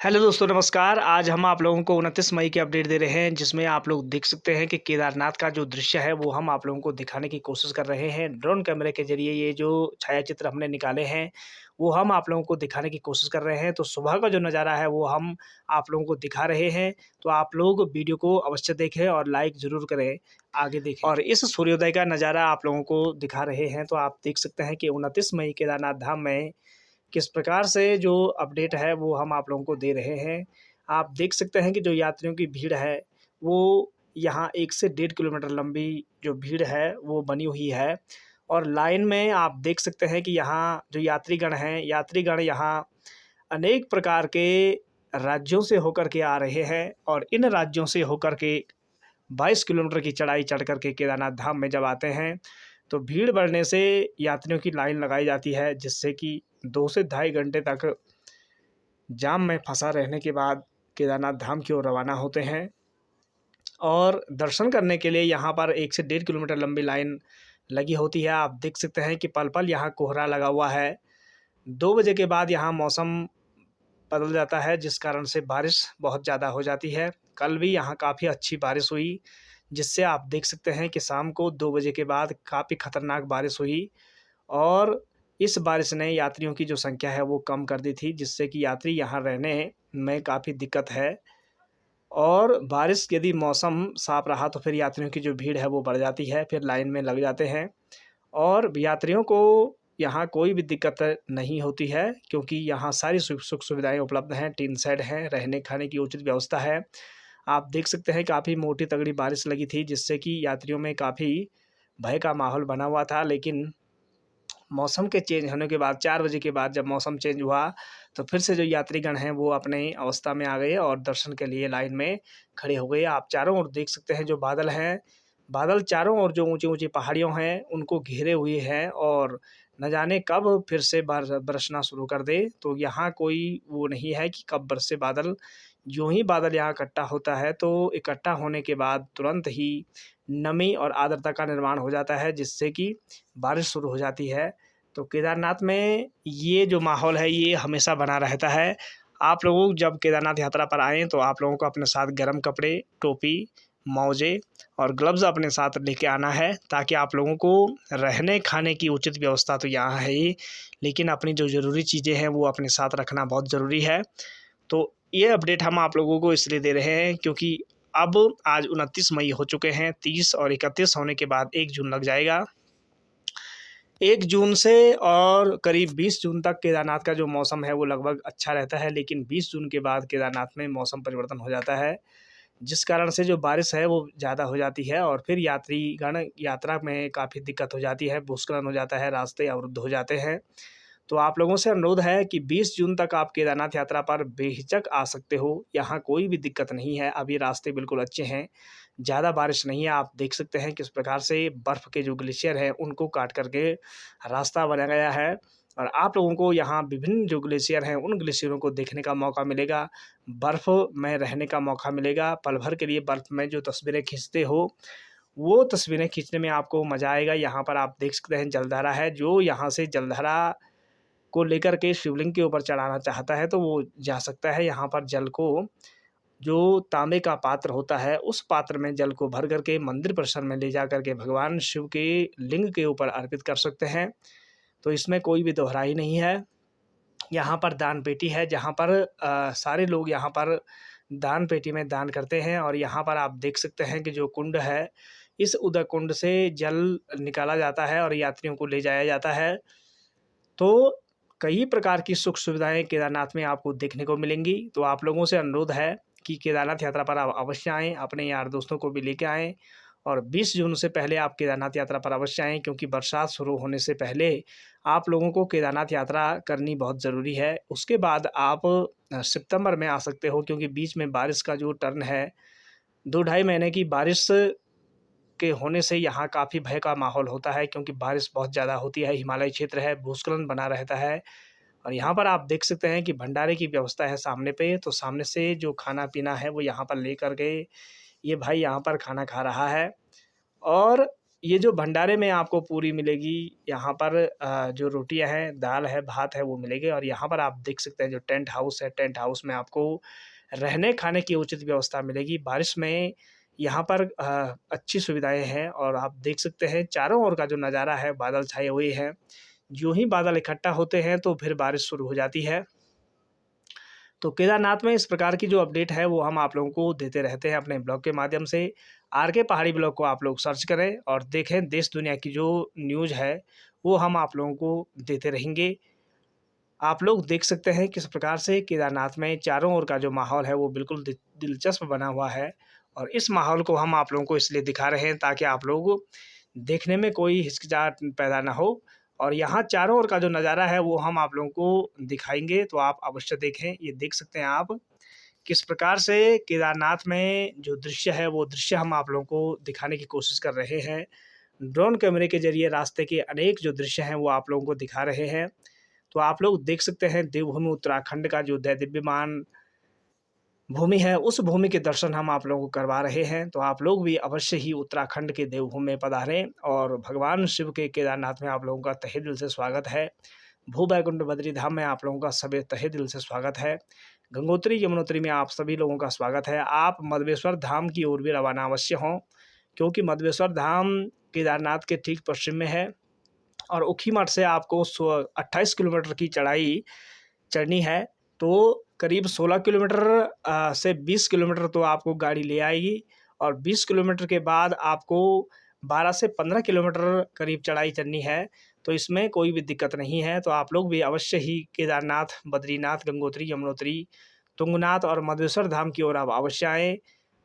Hello दोस्तों, नमस्कार। आज हम आप लोगों को 29 मई की अपडेट दे रहे हैं, जिसमें आप लोग देख सकते हैं कि केदारनाथ का जो दृश्य है, वो हम आप लोगों को दिखाने की कोशिश कर रहे हैं। ड्रोन कैमरे के ज़रिए ये जो छायाचित्र हमने निकाले हैं, वो हम आप लोगों को दिखाने की कोशिश कर रहे हैं। तो सुबह का जो नज़ारा है, वो हम आप लोगों को दिखा रहे हैं। तो आप लोग वीडियो को अवश्य देखें और लाइक ज़रूर करें, आगे देखें। और इस सूर्योदय का नज़ारा आप लोगों को दिखा रहे हैं, तो आप देख सकते हैं कि 29 मई केदारनाथ धाम में किस प्रकार से जो अपडेट है वो हम आप लोगों को दे रहे हैं। आप देख सकते हैं कि जो यात्रियों की भीड़ है, वो यहाँ 1 से 1.5 किलोमीटर लंबी जो भीड़ है वो बनी हुई है। और लाइन में आप देख सकते हैं कि यहाँ जो यात्रीगण यहाँ अनेक प्रकार के राज्यों से होकर के आ रहे हैं, और इन राज्यों से होकर के 22 किलोमीटर की चढ़ाई चढ़ कर के केदारनाथ धाम में जब आते हैं, तो भीड़ बढ़ने से यात्रियों की लाइन लगाई जाती है, जिससे कि 2 से ढाई घंटे तक जाम में फँसा रहने के बाद केदारनाथ धाम की ओर रवाना होते हैं। और दर्शन करने के लिए यहाँ पर 1 से 1.5 किलोमीटर लंबी लाइन लगी होती है। आप देख सकते हैं कि पल-पल यहाँ कोहरा लगा हुआ है। 2 बजे के बाद यहाँ मौसम बदल जाता है, जिस कारण से बारिश बहुत ज़्यादा हो जाती है। कल भी यहाँ काफ़ी अच्छी बारिश हुई, जिससे आप देख सकते हैं कि शाम को 2 बजे के बाद काफ़ी खतरनाक बारिश हुई, और इस बारिश ने यात्रियों की जो संख्या है वो कम कर दी थी, जिससे कि यात्री यहाँ रहने में काफ़ी दिक्कत है। और बारिश यदि मौसम साफ़ रहा तो फिर यात्रियों की जो भीड़ है वो बढ़ जाती है, फिर लाइन में लग जाते हैं। और यात्रियों को यहाँ कोई भी दिक्कत नहीं होती है, क्योंकि यहाँ सारी सुख सुविधाएँ उपलब्ध हैं, टिन शेड हैं, रहने खाने की उचित व्यवस्था है। आप देख सकते हैं काफ़ी मोटी तगड़ी बारिश लगी थी, जिससे कि यात्रियों में काफ़ी भय का माहौल बना हुआ था। लेकिन मौसम के चेंज होने के बाद 4 बजे के बाद जब मौसम चेंज हुआ, तो फिर से जो यात्रीगण हैं वो अपनी अवस्था में आ गए और दर्शन के लिए लाइन में खड़े हो गए। आप चारों ओर देख सकते हैं जो बादल हैं, बादल चारों ओर जो ऊँची-ऊँची पहाड़ियों हैं उनको घेरे हुए हैं, और न जाने कब फिर से बरसना शुरू कर दे। तो यहाँ कोई वो नहीं है कि कब बरसे बादल। यूँ ही बादल यहाँ इकट्ठा होता है, तो इकट्ठा होने के बाद तुरंत ही नमी और आर्द्रता का निर्माण हो जाता है, जिससे कि बारिश शुरू हो जाती है। तो केदारनाथ में ये जो माहौल है ये हमेशा बना रहता है। आप लोग जब केदारनाथ यात्रा पर आएँ तो आप लोगों को अपने साथ गर्म कपड़े, टोपी, मोजे और ग्लव्स अपने साथ लेके आना है, ताकि आप लोगों को रहने खाने की उचित व्यवस्था तो यहाँ है ही, लेकिन अपनी जो ज़रूरी चीज़ें हैं वो अपने साथ रखना बहुत ज़रूरी है। तो ये अपडेट हम आप लोगों को इसलिए दे रहे हैं, क्योंकि अब आज 29 मई हो चुके हैं, 30 और 31 होने के बाद 1 जून लग जाएगा। 1 जून से और करीब 20 जून तक केदारनाथ का जो मौसम है वो लगभग अच्छा रहता है, लेकिन 20 जून के बाद केदारनाथ में मौसम परिवर्तन हो जाता है, जिस कारण से जो बारिश है वो ज़्यादा हो जाती है, और फिर यात्रीगण यात्रा में काफ़ी दिक्कत हो जाती है, भूस्खलन हो जाता है, रास्ते अवरुद्ध हो जाते हैं। तो आप लोगों से अनुरोध है कि 20 जून तक आप केदारनाथ यात्रा पर बेहिचक आ सकते हो। यहाँ कोई भी दिक्कत नहीं है, अभी रास्ते बिल्कुल अच्छे हैं, ज़्यादा बारिश नहीं है। आप देख सकते हैं किस प्रकार से बर्फ़ के जो ग्लेशियर हैं उनको काट कर के रास्ता बनाया गया है, और आप लोगों को यहाँ विभिन्न जो ग्लेशियर हैं उन ग्लेशियरों को देखने का मौका मिलेगा, बर्फ़ में रहने का मौका मिलेगा। पल भर के लिए बर्फ़ में जो तस्वीरें खींचते हो, वो तस्वीरें खींचने में आपको मज़ा आएगा। यहाँ पर आप देख सकते हैं जलधारा है, जो यहाँ से जलधारा को लेकर के शिवलिंग के ऊपर चढ़ाना चाहता है तो वो जा सकता है। यहाँ पर जल को, जो तांबे का पात्र होता है, उस पात्र में जल को भर कर के मंदिर परिसर में ले जाकर के भगवान शिव के लिंग के ऊपर अर्पित कर सकते हैं। तो इसमें कोई भी दोहराई नहीं है। यहाँ पर दान पेटी है, जहाँ पर सारे लोग यहाँ पर दान पेटी में दान करते हैं, और यहाँ पर आप देख सकते हैं कि जो कुंड है, इस उदक कुंड से जल निकाला जाता है और यात्रियों को ले जाया जाता है। तो कई प्रकार की सुख सुविधाएँ केदारनाथ में आपको देखने को मिलेंगी। तो आप लोगों से अनुरोध है कि केदारनाथ यात्रा पर आप अवश्य आएँ, अपने यार दोस्तों को भी लेके आएँ, और 20 जून से पहले आप केदारनाथ यात्रा पर अवश्य आएँ, क्योंकि बरसात शुरू होने से पहले आप लोगों को केदारनाथ यात्रा करनी बहुत ज़रूरी है। उसके बाद आप सितंबर में आ सकते हो, क्योंकि बीच में बारिश का जो टर्न है, 2 ढाई महीने की बारिश के होने से यहाँ काफ़ी भय का माहौल होता है, क्योंकि बारिश बहुत ज़्यादा होती है, हिमालयी क्षेत्र है, भूस्खलन बना रहता है। और यहाँ पर आप देख सकते हैं कि भंडारे की व्यवस्था है सामने पे, तो सामने से जो खाना-पीना है वो यहाँ पर लेकर के ये भाई यहाँ पर खाना खा रहा है। और ये जो भंडारे में आपको पूरी मिलेगी, यहाँ पर जो रोटियाँ हैं, दाल है, भात है वो मिलेगी और यहाँ पर आप देख सकते हैं जो टेंट हाउस है, टेंट हाउस में आपको रहने-खाने की उचित व्यवस्था मिलेगी। बारिश में यहाँ पर अच्छी सुविधाएँ हैं और आप देख सकते हैं चारों ओर का जो नज़ारा है, बादल छाए हुए हैं। यूँ ही बादल इकट्ठा होते हैं तो फिर बारिश शुरू हो जाती है। तो केदारनाथ में इस प्रकार की जो अपडेट है वो हम आप लोगों को देते रहते हैं अपने ब्लॉग के माध्यम से। आर के पहाड़ी ब्लॉग को आप लोग सर्च करें और देखें देश दुनिया की जो न्यूज़ है वो हम आप लोगों को देते रहेंगे। आप लोग देख सकते हैं किस प्रकार से केदारनाथ में चारों ओर का जो माहौल है वो बिल्कुल दिलचस्प बना हुआ है और इस माहौल को हम आप लोगों को इसलिए दिखा रहे हैं ताकि आप लोग देखने में कोई हिचकिचाहट पैदा ना हो और यहाँ चारों ओर का जो नज़ारा है वो हम आप लोगों को दिखाएँगे, तो आप अवश्य देखें। ये देख सकते हैं आप किस प्रकार से केदारनाथ में जो दृश्य है वो दृश्य हम आप लोगों को दिखाने की कोशिश कर रहे हैं। ड्रोन कैमरे के ज़रिए रास्ते के अनेक जो दृश्य हैं वो आप लोगों को दिखा रहे हैं। तो आप लोग देख सकते हैं देवभूमि उत्तराखंड का जो दैदिव्यमान भूमि है, उस भूमि के दर्शन हम आप लोगों को करवा रहे हैं। तो आप लोग भी अवश्य ही उत्तराखंड के देवभूमि में पधारें और भगवान शिव के केदारनाथ में आप लोगों का तहे दिल से स्वागत है। भू बैकुंठ बद्री धाम में आप लोगों का सभी तहे दिल से स्वागत है। गंगोत्री, यमुनोत्री में आप सभी लोगों का स्वागत है। आप मधवेश्वर धाम की ओर भी रवाना अवश्य हों, क्योंकि मधवेश्वर धाम केदारनाथ के ठीक पश्चिम में है और ऊखीमठ से आपको 28 किलोमीटर की चढ़ाई चढ़नी है। तो करीब 16 किलोमीटर से 20 किलोमीटर तो आपको गाड़ी ले आएगी और 20 किलोमीटर के बाद आपको 12 से 15 किलोमीटर करीब चढ़ाई चढ़नी है। तो इसमें कोई भी दिक्कत नहीं है। तो आप लोग भी अवश्य ही केदारनाथ, बद्रीनाथ, गंगोत्री, यमुनोत्री, तुंगनाथ और मधवेश्वर धाम की ओर आप अवश्य आएँ।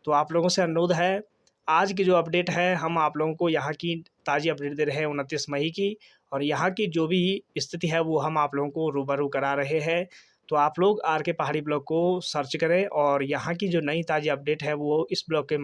तो आप लोगों से अनुरोध है, आज की जो अपडेट है हम आप लोगों को यहाँ की ताज़ी अपडेट दे रहे हैं 29 मई की और यहाँ की जो भी स्थिति है वो हम आप लोगों को रूबरू करा रहे हैं। तो आप लोग आर के पहाड़ी ब्लॉग को सर्च करें और यहाँ की जो नई ताज़ी अपडेट है वो इस ब्लॉग के